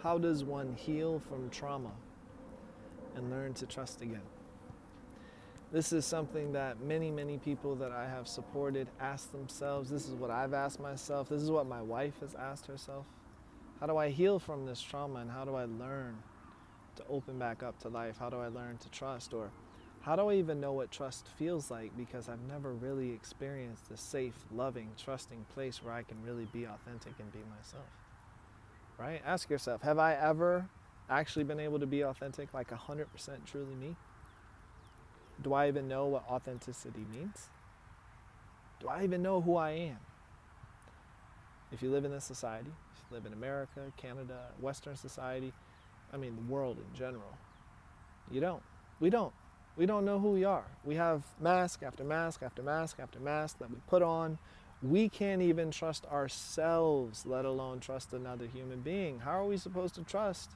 How does one heal from trauma and learn to trust again? This is something that many, many people that I have supported ask themselves. This is what I've asked myself. This is what my wife has asked herself. How do I heal from this trauma, and how do I learn to open back up to life? How do I learn to trust? Or how do I even know what trust feels like? Because I've never really experienced a safe, loving, trusting place where I can really be authentic and be myself. Right? Ask yourself, have I ever actually been able to be authentic, like 100% truly me? Do I even know what authenticity means? Do I even know who I am? If you live in this society, if you live in America, Canada, Western society, I mean the world in general, you don't. We don't. We don't know who we are. We have mask after mask after mask after mask that we put on. We can't even trust ourselves, let alone trust another human being. How are we supposed to trust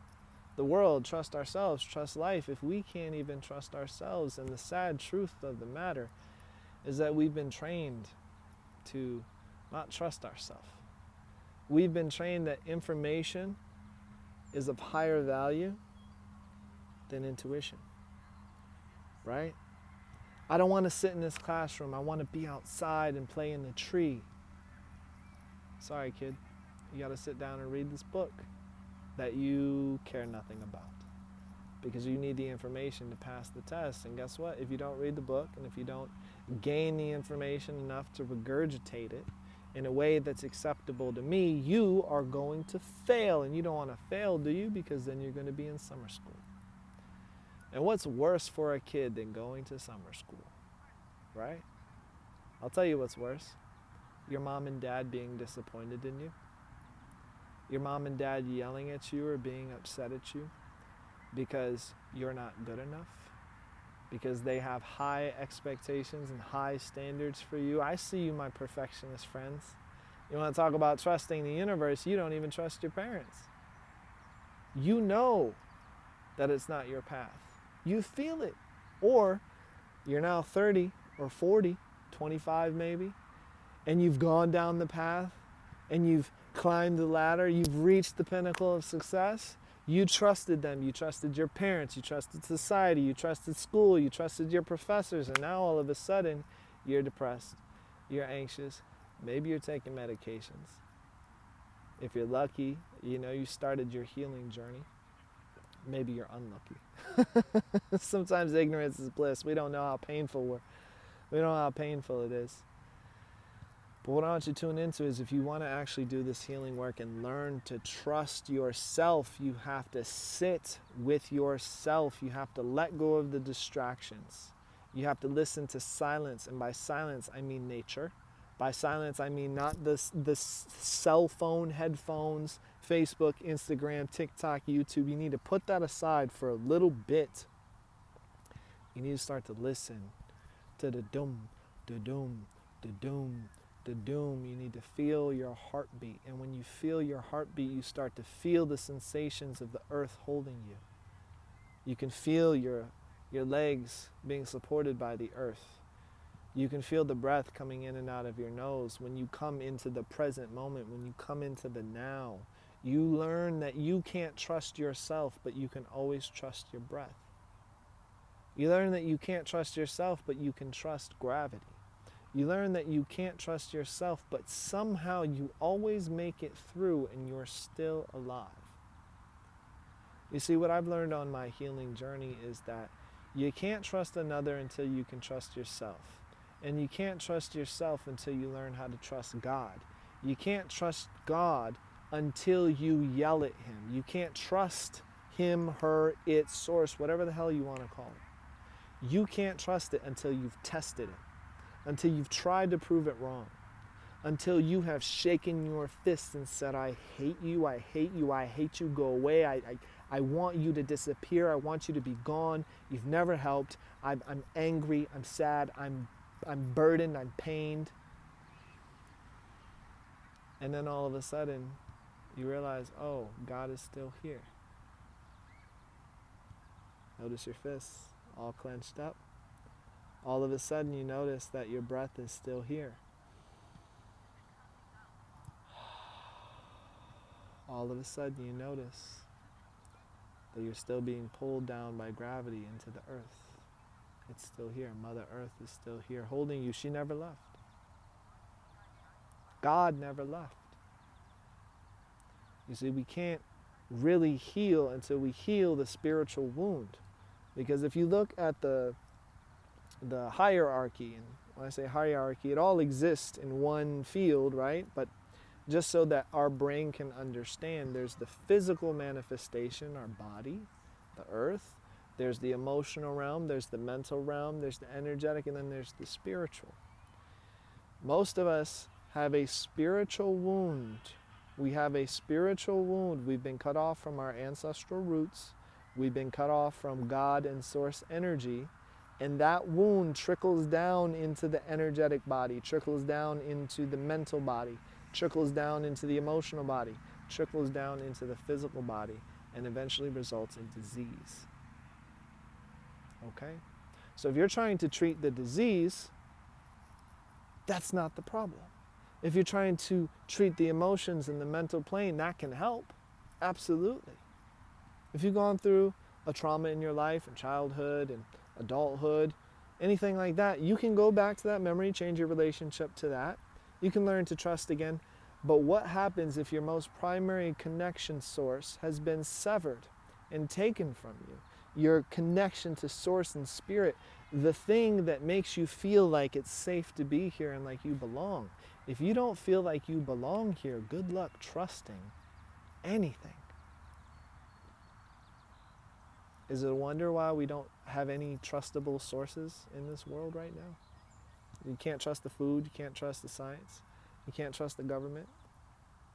the world, trust ourselves, trust life, if we can't even trust ourselves? And the sad truth of the matter is that we've been trained to not trust ourselves. We've been trained that information is of higher value than intuition, right? I don't want to sit in this classroom. I want to be outside and play in the tree. Sorry, kid. You got to sit down and read this book that you care nothing about, because you need the information to pass the test. And guess what? If you don't read the book, and if you don't gain the information enough to regurgitate it in a way that's acceptable to me, you are going to fail. And you don't want to fail, do you? Because then you're going to be in summer school. And what's worse for a kid than going to summer school, right? I'll tell you what's worse. Your mom and dad being disappointed in you. Your mom and dad yelling at you or being upset at you because you're not good enough, because they have high expectations and high standards for you. I see you, my perfectionist friends. You want to talk about trusting the universe? You don't even trust your parents. You know that it's not your path. You feel it. Or you're now 30 or 40, 25 maybe, and you've gone down the path and you've climbed the ladder, you've reached the pinnacle of success. You trusted them, you trusted your parents, you trusted society, you trusted school, you trusted your professors, and now all of a sudden you're depressed, you're anxious, maybe you're taking medications. If you're lucky, you started your healing journey. Maybe you're unlucky. Sometimes ignorance is bliss. We don't know how painful we don't know how painful it is. But what I want you to tune into is, if you want to actually do this healing work and learn to trust yourself, you have to sit with yourself. You have to let go of the distractions. You have to listen to silence. And by silence, I mean nature. By silence, I mean not the cell phone, headphones, Facebook, Instagram, TikTok, YouTube. You need to put that aside for a little bit. You need to start to listen to the doom, the doom, the doom, the doom. You need to feel your heartbeat. And when you feel your heartbeat, you start to feel the sensations of the earth holding you. You can feel your legs being supported by the earth. You can feel the breath coming in and out of your nose. When you come into the present moment, when you come into the now, you learn that you can't trust yourself, but you can always trust your breath. You learn that you can't trust yourself, but you can trust gravity. You learn that you can't trust yourself, but somehow you always make it through and you're still alive. You see, what I've learned on my healing journey is that you can't trust another until you can trust yourself. And you can't trust yourself until you learn how to trust God. You can't trust God until you yell at Him. You can't trust Him, her, it, source, whatever the hell you want to call it. You can't trust it until you've tested it, until you've tried to prove it wrong, until you have shaken your fists and said, I hate you, I hate you, I hate you, go away, I want you to disappear, I want you to be gone, you've never helped, I'm angry, I'm sad, I'm burdened, I'm pained. And then all of a sudden, you realize, oh, God is still here. Notice your fists all clenched up. All of a sudden, you notice that your breath is still here. All of a sudden, you notice that you're still being pulled down by gravity into the earth. It's still here. Mother Earth is still here holding you. She never left. God never left. You see, we can't really heal until we heal the spiritual wound. Because if you look at the hierarchy, and when I say hierarchy, it all exists in one field, right? But just so that our brain can understand, there's the physical manifestation, our body, the earth. There's the emotional realm, there's the mental realm, there's the energetic, and then there's the spiritual. Most of us have a spiritual wound. We have a spiritual wound. We've been cut off from our ancestral roots. We've been cut off from God and source energy. And that wound trickles down into the energetic body, trickles down into the mental body, trickles down into the emotional body, trickles down into the physical body, and eventually results in disease. Okay? So if you're trying to treat the disease, that's not the problem. If you're trying to treat the emotions and the mental plane, that can help. Absolutely. If you've gone through a trauma in your life, in childhood and adulthood, anything like that, you can go back to that memory, change your relationship to that. You can learn to trust again. But what happens if your most primary connection source has been severed and taken from you? Your connection to source and spirit, the thing that makes you feel like it's safe to be here and like you belong. If you don't feel like you belong here, good luck trusting anything. Is it a wonder why we don't have any trustable sources in this world right now? You can't trust the food, you can't trust the science, you can't trust the government,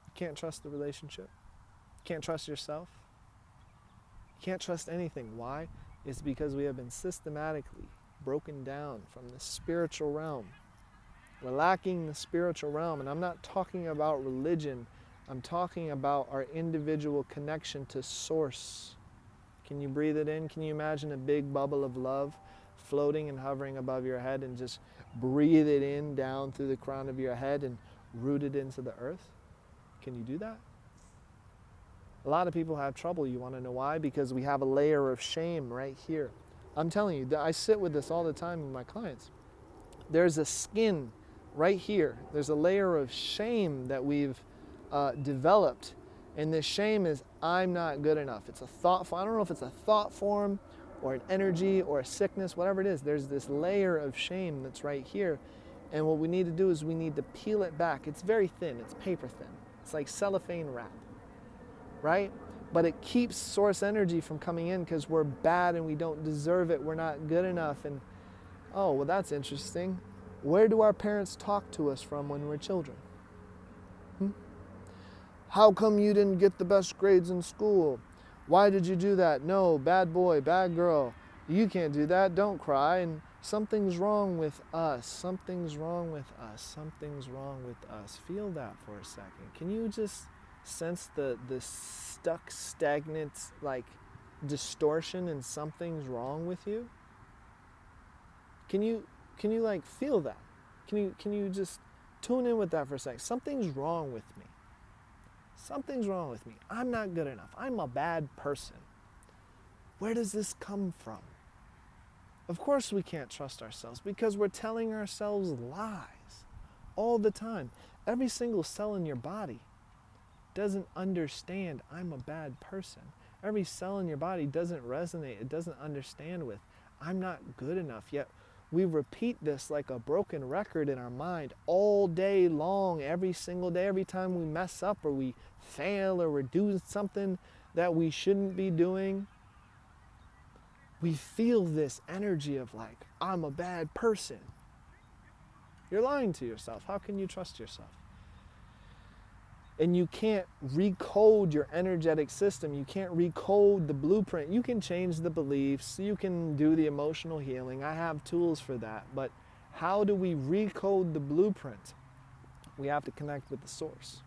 you can't trust the relationship, you can't trust yourself. You can't trust anything. Why? It's because we have been systematically broken down from the spiritual realm. We're lacking the spiritual realm, and I'm not talking about religion. I'm talking about our individual connection to source. Can you breathe it in? Can you imagine a big bubble of love floating and hovering above your head, and just breathe it in down through the crown of your head and root it into the earth? Can you do that? A lot of people have trouble. You want to know why? Because we have a layer of shame right here. I'm telling you, I sit with this all the time with my clients. There's a skin right here. There's a layer of shame that we've developed. And this shame is, I'm not good enough. It's a thought form. I don't know if it's a thought form or an energy or a sickness, whatever it is. There's this layer of shame that's right here. And what we need to do is we need to peel it back. It's very thin. It's paper thin. It's like cellophane wrap. Right? But it keeps source energy from coming in because we're bad and we don't deserve it. We're not good enough. And, oh, well, that's interesting. Where do our parents talk to us from when we're children? How come you didn't get the best grades in school? Why did you do that? No, bad boy, bad girl. You can't do that. Don't cry. And something's wrong with us. Something's wrong with us. Something's wrong with us. Feel that for a second. Can you just sense the stuck, stagnant, like, distortion, and something's wrong with you? Can you like feel that? Can you just tune in with that for a second? Something's wrong with me. Something's wrong with me. I'm not good enough. I'm a bad person. Where does this come from? Of course we can't trust ourselves because we're telling ourselves lies all the time. Every single cell in your body doesn't understand I'm a bad person. Every cell in your body doesn't resonate. It doesn't understand with I'm not good enough. Yet we repeat this like a broken record in our mind all day long, every single day. Every time we mess up or we fail or we're doing something that we shouldn't be doing, we feel this energy of like, I'm a bad person. You're lying to yourself. How can you trust yourself? And you can't recode your energetic system. You can't recode the blueprint. You can change the beliefs. You can do the emotional healing. I have tools for that. But how do we recode the blueprint? We have to connect with the source.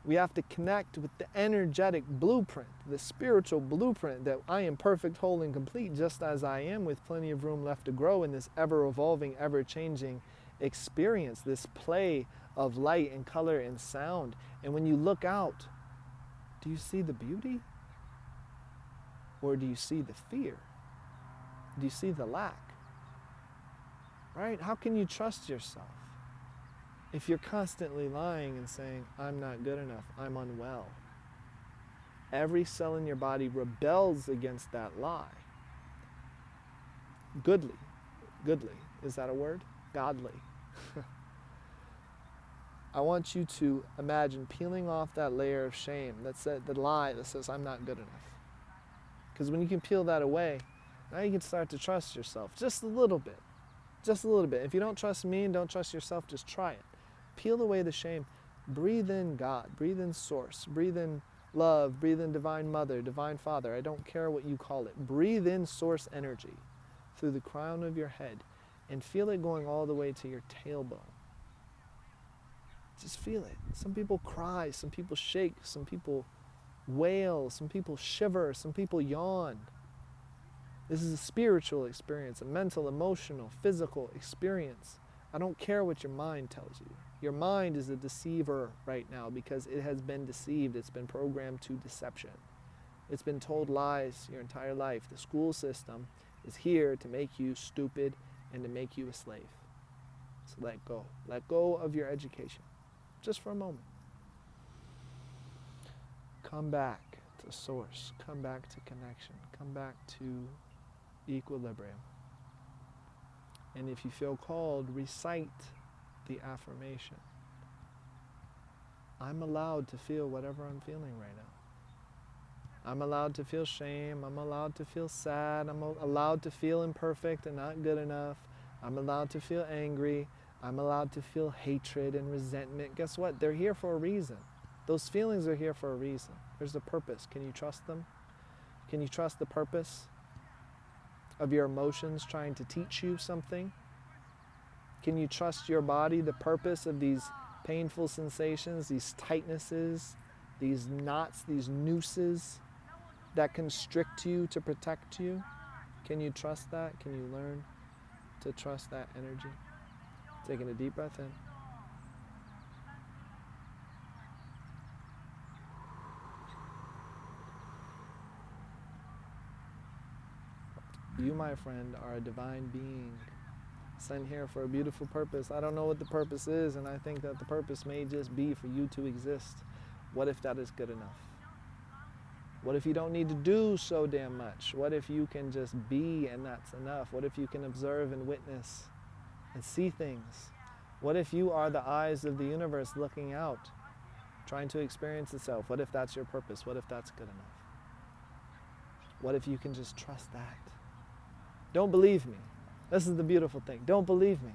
We have to connect with the energetic blueprint, the spiritual blueprint that I am perfect, whole, and complete just as I am, with plenty of room left to grow in this ever-evolving, ever-changing experience, this play of light and color and sound. And when you look out, do you see the beauty? Or do you see the fear? Do you see the lack? Right? How can you trust yourself if you're constantly lying and saying, I'm not good enough, I'm unwell? Every cell in your body rebels against that lie. Goodly. Is that a word? Godly. I want you to imagine peeling off that layer of shame, the lie that says, I'm not good enough. Because when you can peel that away, now you can start to trust yourself just a little bit. Just a little bit. If you don't trust me and don't trust yourself, just try it. Peel away the shame. Breathe in God. Breathe in Source. Breathe in love. Breathe in Divine Mother, Divine Father. I don't care what you call it. Breathe in Source energy through the crown of your head and feel it going all the way to your tailbone. Just feel it. Some people cry, some people shake, some people wail, some people shiver, some people yawn. This is a spiritual experience, a mental, emotional, physical experience. I don't care what your mind tells you. Your mind is a deceiver right now because it has been deceived. It's been programmed to deception. It's been told lies your entire life. The school system is here to make you stupid and to make you a slave. So let go. Let go of your education. Just for a moment. Come back to Source. Come back to connection. Come back to equilibrium. And if you feel called, recite the affirmation. I'm allowed to feel whatever I'm feeling right now. I'm allowed to feel shame. I'm allowed to feel sad. I'm allowed to feel imperfect and not good enough. I'm allowed to feel angry. I'm allowed to feel hatred and resentment. Guess what? They're here for a reason. Those feelings are here for a reason. There's a purpose. Can you trust them? Can you trust the purpose of your emotions trying to teach you something? Can you trust your body, the purpose of these painful sensations, these tightnesses, these knots, these nooses that constrict you to protect you? Can you trust that? Can you learn to trust that energy? Taking a deep breath in. You, my friend, are a divine being sent here for a beautiful purpose. I don't know what the purpose is, and I think that the purpose may just be for you to exist. What if that is good enough? What if you don't need to do so damn much? What if you can just be and that's enough? What if you can observe and witness and see things? What if you are the eyes of the universe looking out, trying to experience itself? What if that's your purpose? What if that's good enough? What if you can just trust that? Don't believe me. This is the beautiful thing. Don't believe me.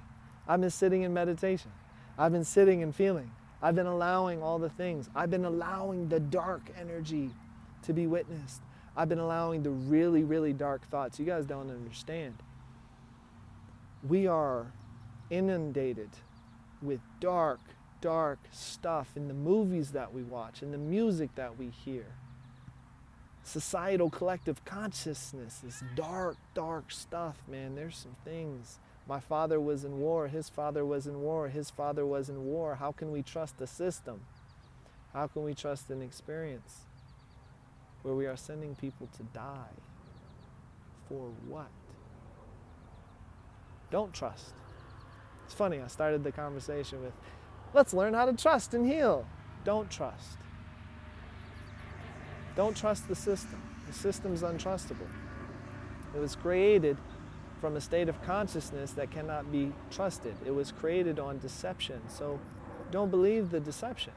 I've been sitting in meditation. I've been sitting and feeling. I've been allowing all the things. I've been allowing the dark energy to be witnessed. I've been allowing the really, really dark thoughts. You guys don't understand. We are inundated with dark, dark stuff in the movies that we watch, in the music that we hear. Societal collective consciousness is dark, dark stuff, man. There's some things. My father was in war. His father was in war. His father was in war. How can we trust the system? How can we trust an experience where we are sending people to die? For what? Don't trust. It's funny, I started the conversation with, let's learn how to trust and heal. Don't trust. Don't trust the system. The system's untrustable. It was created from a state of consciousness that cannot be trusted. It was created on deception, so don't believe the deception.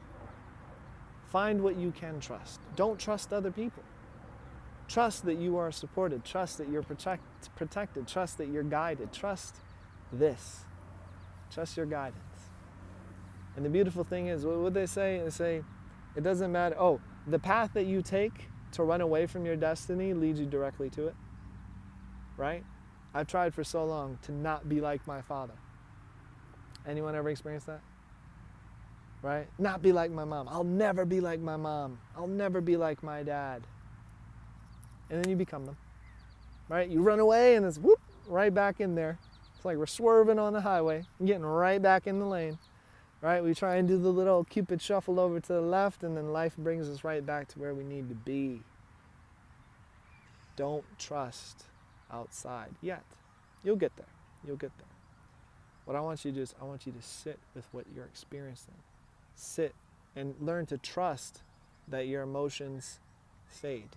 Find what you can trust. Don't trust other people. Trust that you are supported. Trust that you're protected. Trust that you're guided. Trust this. Trust your guidance. And the beautiful thing is, what they say? They say, it doesn't matter. Oh, the path that you take to run away from your destiny leads you directly to it. Right? I've tried for so long to not be like my father. Anyone ever experienced that? Right? Not be like my mom. I'll never be like my mom. I'll never be like my dad. And then you become them. Right? You run away and it's whoop, right back in there. It's like we're swerving on the highway and getting right back in the lane. Right? We try and do the little Cupid shuffle over to the left, and then life brings us right back to where we need to be. don't trust outside yet. You'll get there. You'll get there. What I want you to do is I want you to sit with what you're experiencing. Sit and learn to trust that your emotions fade.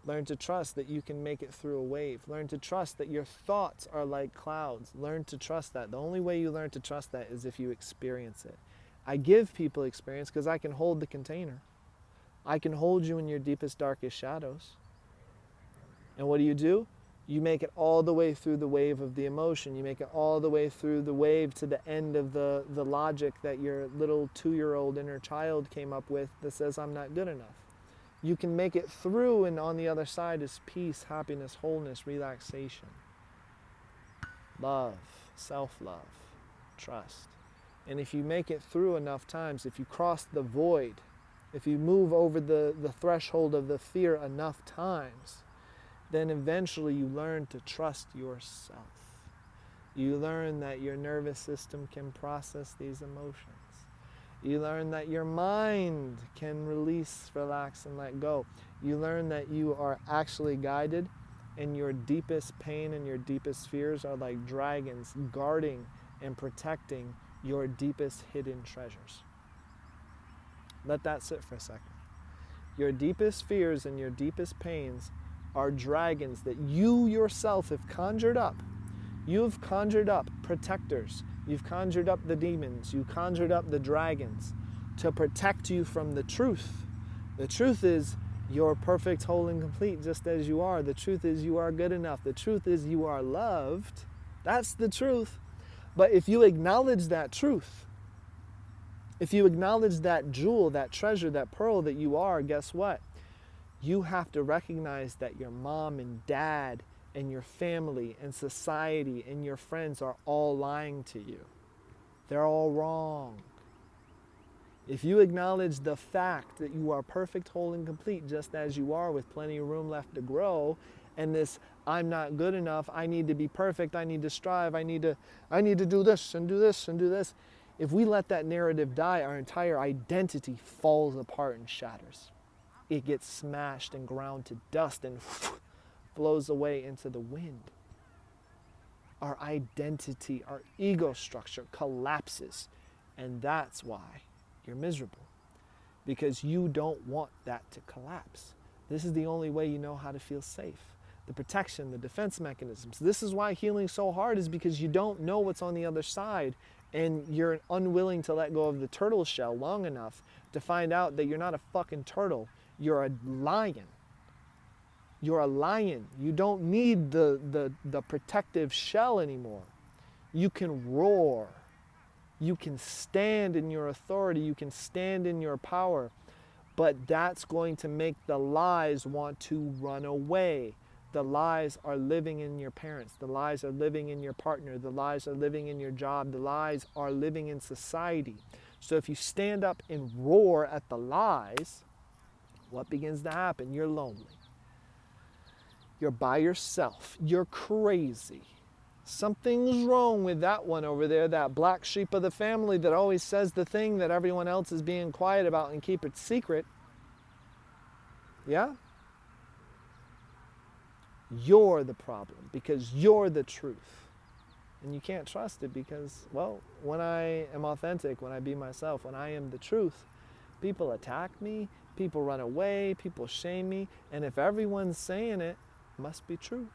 Learn to trust that you can make it through a wave. Learn to trust that your thoughts are like clouds. Learn to trust that. The only way you learn to trust that is if you experience it. I give people experience because I can hold the container. I can hold you in your deepest, darkest shadows. And what do? You make it all the way through the wave of the emotion. You make it all the way through the wave to the end of the logic that your little 2-year-old inner child came up with that says, I'm not good enough. You can make it through, and on the other side is peace, happiness, wholeness, relaxation, love, self-love, trust. And if you make it through enough times, if you cross the void, if you move over the threshold of the fear enough times, then eventually you learn to trust yourself. You learn that your nervous system can process these emotions. You learn that your mind can release, relax, and let go. You learn that you are actually guided, and your deepest pain and your deepest fears are like dragons guarding and protecting your deepest hidden treasures. Let that sit for a second. Your deepest fears and your deepest pains are dragons that you yourself have conjured up. You've conjured up protectors. You've conjured up the demons. You conjured up the dragons to protect you from the truth. The truth is you're perfect, whole, and complete just as you are. The truth is you are good enough. The truth is you are loved. That's the truth. But if you acknowledge that truth, if you acknowledge that jewel, that treasure, that pearl that you are, guess what? You have to recognize that your mom and dad and your family and society and your friends are all lying to you. They're all wrong. If you acknowledge the fact that you are perfect, whole, and complete just as you are with plenty of room left to grow, and this I'm not good enough, I need to be perfect, I need to strive, I need to do this and do this and do this. If we let that narrative die, our entire identity falls apart and shatters. It gets smashed and ground to dust and flows away into the wind. Our identity, our ego structure collapses. And that's why you're miserable. Because you don't want that to collapse. This is the only way you know how to feel safe. The protection, the defense mechanisms. This is why healing's so hard, is because you don't know what's on the other side. And you're unwilling to let go of the turtle shell long enough to find out that you're not a fucking turtle. You're a lion. You're a lion. You don't need the protective shell anymore. You can roar. You can stand in your authority. You can stand in your power. But that's going to make the lies want to run away. The lies are living in your parents. The lies are living in your partner. The lies are living in your job. The lies are living in society. So if you stand up and roar at the lies, what begins to happen? You're lonely. You're by yourself. You're crazy. Something's wrong with that one over there, that black sheep of the family that always says the thing that everyone else is being quiet about and keep it secret. Yeah? You're the problem because you're the truth. And you can't trust it because, well, when I am authentic, when I be myself, when I am the truth, people attack me, people run away, people shame me, and if everyone's saying it, it must be true.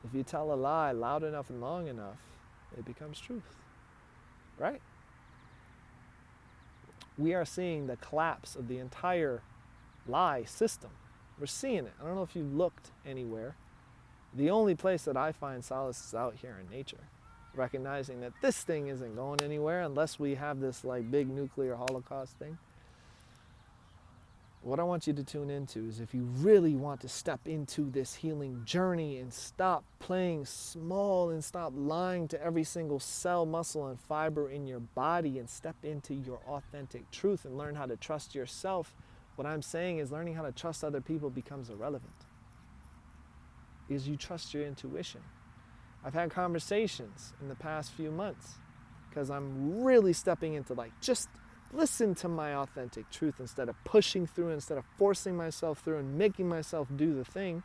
If you tell a lie loud enough and long enough, it becomes truth, right? We are seeing the collapse of the entire lie system. We're seeing it. I don't know if you've looked anywhere. The only place that I find solace is out here in nature, recognizing that this thing isn't going anywhere unless we have this like big nuclear holocaust thing. What I want you to tune into is if you really want to step into this healing journey and stop playing small and stop lying to every single cell, muscle, and fiber in your body and step into your authentic truth and learn how to trust yourself, what I'm saying is learning how to trust other people becomes irrelevant. Because you trust your intuition. I've had conversations in the past few months because I'm really stepping into like just listen to my authentic truth instead of pushing through, instead of forcing myself through and making myself do the thing,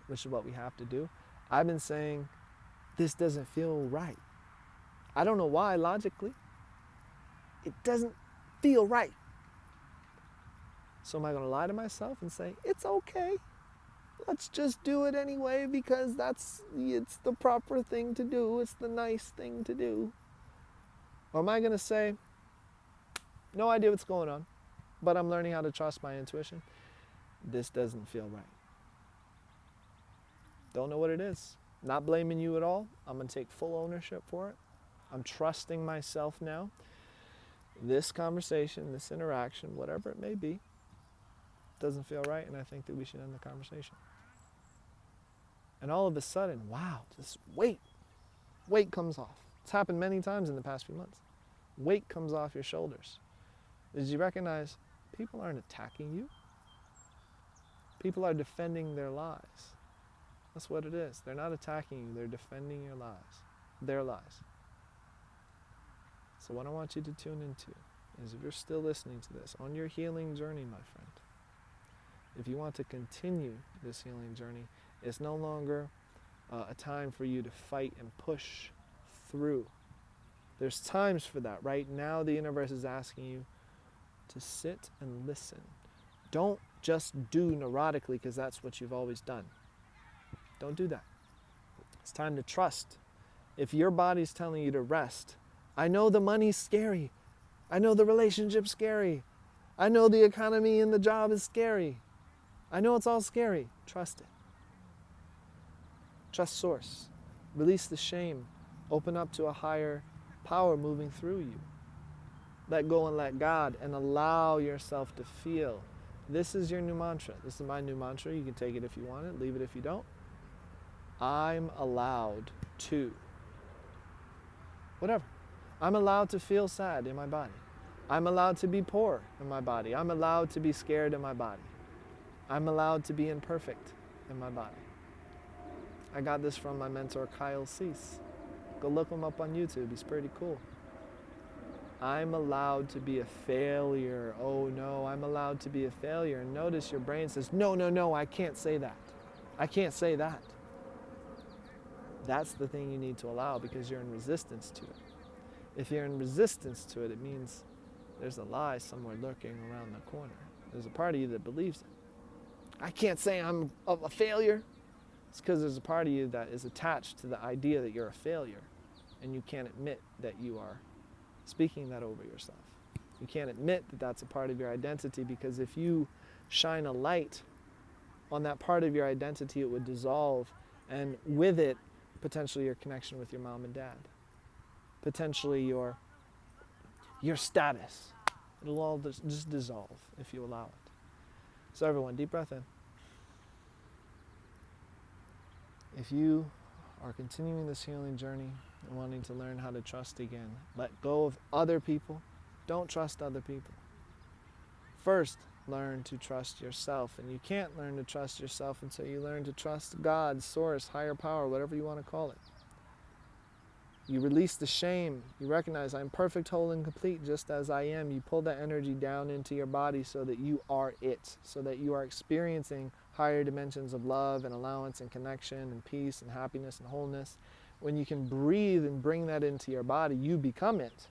which is what we have to do. I've been saying, this doesn't feel right. I don't know why, logically. It doesn't feel right. So am I going to lie to myself and say, it's okay. Let's just do it anyway because it's the proper thing to do. It's the nice thing to do. Or am I going to say, no idea what's going on, but I'm learning how to trust my intuition. This doesn't feel right. Don't know what it is. Not blaming you at all. I'm going to take full ownership for it. I'm trusting myself now. This conversation, this interaction, whatever it may be, doesn't feel right, and I think that we should end the conversation. And all of a sudden, wow, just weight comes off. It's happened many times in the past few months. Weight comes off your shoulders. Did you recognize people aren't attacking you? People are defending their lies. That's what it is. They're not attacking you. They're defending your lies. Their lies. So what I want you to tune into is, if you're still listening to this, on your healing journey, my friend, if you want to continue this healing journey, it's no longer a time for you to fight and push through. There's times for that. Right now, the universe is asking you to sit and listen. Don't just do neurotically because that's what you've always done. Don't do that. It's time to trust. If your body's telling you to rest, I know the money's scary. I know the relationship's scary. I know the economy and the job is scary. I know it's all scary. Trust it. Trust source. Release the shame. Open up to a higher power moving through you. Let go and let God, and allow yourself to feel. This is your new mantra. This is my new mantra. You can take it if you want it, leave it if you don't. I'm allowed to. Whatever. I'm allowed to feel sad in my body. I'm allowed to be poor in my body. I'm allowed to be scared in my body. I'm allowed to be imperfect in my body. I got this from my mentor, Kyle Cease. Go look him up on YouTube. He's pretty cool. I'm allowed to be a failure. Oh no, I'm allowed to be a failure. And notice your brain says, no, I can't say that. I can't say that. That's the thing you need to allow, because you're in resistance to it. If you're in resistance to it, it means there's a lie somewhere lurking around the corner. There's a part of you that believes it. I can't say I'm a failure. It's because there's a part of you that is attached to the idea that you're a failure, and you can't admit that you are speaking that over yourself. You can't admit that that's a part of your identity, because if you shine a light on that part of your identity, it would dissolve, and with it, potentially your connection with your mom and dad, potentially your status. It'll all just dissolve if you allow it. So everyone, deep breath in. If you are continuing this healing journey and wanting to learn how to trust again, let go of other people. Don't trust other people. First, learn to trust yourself. And you can't learn to trust yourself until you learn to trust God, source, higher power, whatever you want to call it. You release the shame. You recognize, I'm perfect, whole, and complete just as I am. You pull that energy down into your body so that you are it, so that you are experiencing higher dimensions of love and allowance and connection and peace and happiness and wholeness. When you can breathe and bring that into your body, you become it.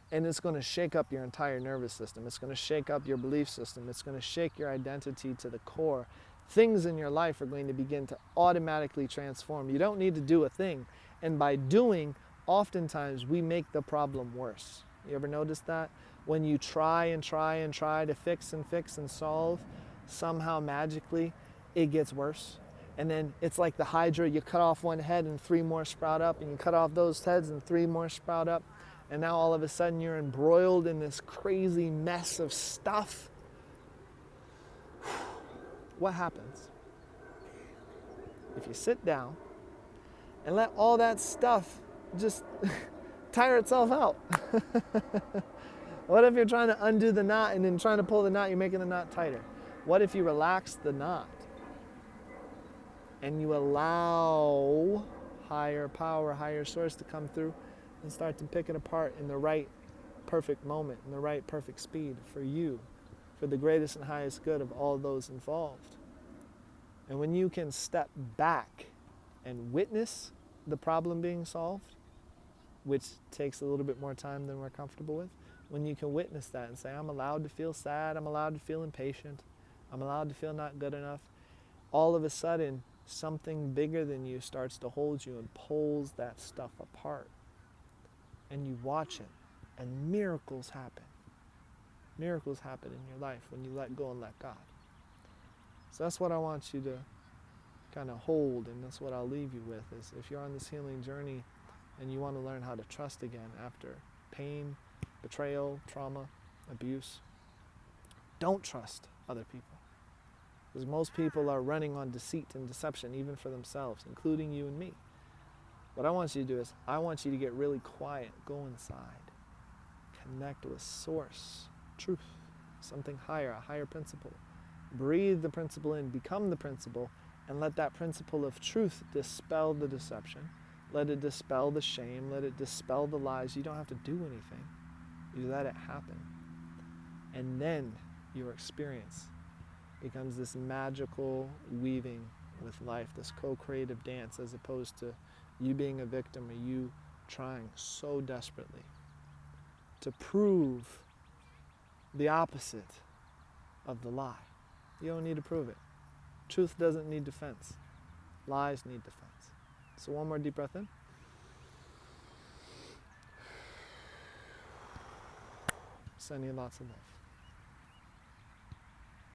And it's going to shake up your entire nervous system. It's going to shake up your belief system. It's going to shake your identity to the core. Things in your life are going to begin to automatically transform. You don't need to do a thing. And by doing, oftentimes we make the problem worse. You ever notice that? When you try and try and try to fix and solve, somehow magically it gets worse. And then it's like the Hydra, you cut off one head and 3 more sprout up, and you cut off those heads and 3 more sprout up. And now all of a sudden you're embroiled in this crazy mess of stuff. What happens if you sit down and let all that stuff just tire itself out? What if you're trying to undo the knot, and then trying to pull the knot, you're making the knot tighter? What if you relax the knot and you allow higher power, higher source to come through and start to pick it apart in the right perfect moment and the right perfect speed for you, for the greatest and highest good of all those involved. And when you can step back and witness the problem being solved, which takes a little bit more time than we're comfortable with, when you can witness that and say, I'm allowed to feel sad, I'm allowed to feel impatient, I'm allowed to feel not good enough, all of a sudden, something bigger than you starts to hold you and pulls that stuff apart. And you watch it, and miracles happen. Miracles happen in your life when you let go and let God. So that's what I want you to kind of hold, and that's what I'll leave you with, is if you're on this healing journey and you want to learn how to trust again after pain, betrayal, trauma, abuse, don't trust other people. Because most people are running on deceit and deception, even for themselves, including you and me. What I want you to do is, I want you to get really quiet, go inside, connect with source, truth, something higher, a higher principle. Breathe the principle in, become the principle, and let that principle of truth dispel the deception. Let it dispel the shame, let it dispel the lies. You don't have to do anything. You let it happen. And then your experience becomes this magical weaving with life, this co-creative dance, as opposed to you being a victim or you trying so desperately to prove the opposite of the lie. You don't need to prove it. Truth doesn't need defense. Lies need defense. So one more deep breath in. Sending you lots of love.